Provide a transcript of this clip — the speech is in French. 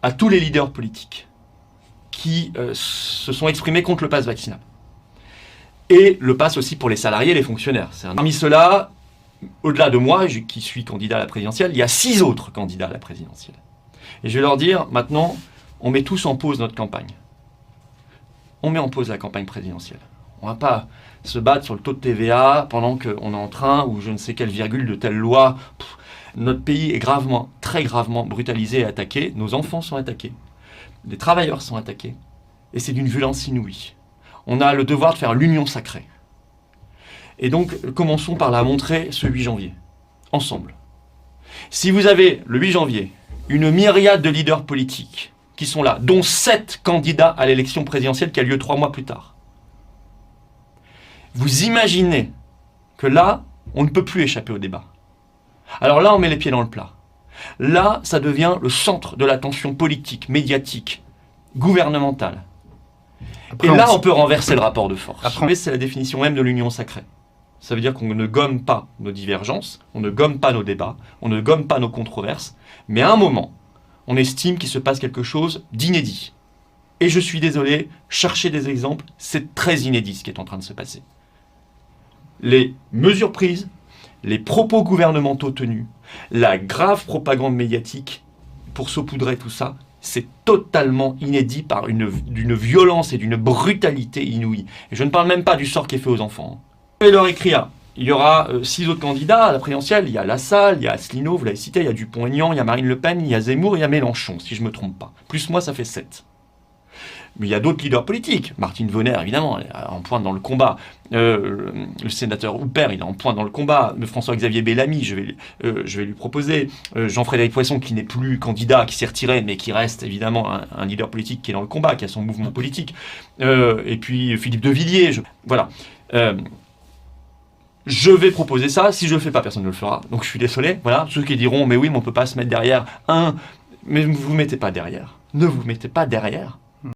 à tous les leaders politiques qui se sont exprimés contre le pass vaccinal. Et le pass aussi pour les salariés et les fonctionnaires. Parmi ceux-là, au-delà de moi, qui suis candidat à la présidentielle, il y a 6 autres candidats à la présidentielle. Et je vais leur dire, maintenant, on met tous en pause notre campagne. On met en pause la campagne présidentielle. On ne va pas se battre sur le taux de TVA pendant qu'on est en train, ou je ne sais quelle virgule de telle loi. Notre pays est gravement, très gravement brutalisé et attaqué. Nos enfants sont attaqués. Les travailleurs sont attaqués. Et c'est d'une violence inouïe. On a le devoir de faire l'union sacrée. Et donc, commençons par la montrer ce 8 janvier, ensemble. Si vous avez, le 8 janvier, une myriade de leaders politiques qui sont là, dont 7 candidats à l'élection présidentielle qui a lieu 3 mois plus tard, vous imaginez que là, on ne peut plus échapper au débat. Alors là, on met les pieds dans le plat. Là, ça devient le centre de l'attention politique, médiatique, gouvernementale. Après, et là, on peut renverser le rapport de force. Après, c'est la définition même de l'union sacrée. Ça veut dire qu'on ne gomme pas nos divergences, on ne gomme pas nos débats, on ne gomme pas nos controverses, mais à un moment, on estime qu'il se passe quelque chose d'inédit. Et je suis désolé, chercher des exemples, c'est très inédit ce qui est en train de se passer. Les mesures prises, les propos gouvernementaux tenus, la grave propagande médiatique pour saupoudrer tout ça, c'est totalement inédit par d'une violence et d'une brutalité inouïe. Et je ne parle même pas du sort qui est fait aux enfants. Je vais leur écrire, il y aura 6 autres candidats à la présidentielle, il y a Lassalle, il y a Asselineau, vous l'avez cité, il y a Dupont-Aignan, il y a Marine Le Pen, il y a Zemmour, il y a Mélenchon, si je ne me trompe pas. Plus moi, ça fait 7. Mais il y a d'autres leaders politiques. Martine Vonner, évidemment, elle est en pointe dans le combat. Le sénateur Houpert, il est en pointe dans le combat. François-Xavier Bellamy, je vais lui proposer. Jean-Frédéric Poisson, qui n'est plus candidat, qui s'est retiré, mais qui reste évidemment un leader politique qui est dans le combat, qui a son mouvement politique. Et puis Philippe de Villiers. Voilà. Je vais proposer ça. Si je ne le fais pas, personne ne le fera. Donc je suis désolé. Voilà. Ceux qui diront, mais oui, mais on ne peut pas se mettre derrière. Mais vous ne vous mettez pas derrière. Ne vous mettez pas derrière.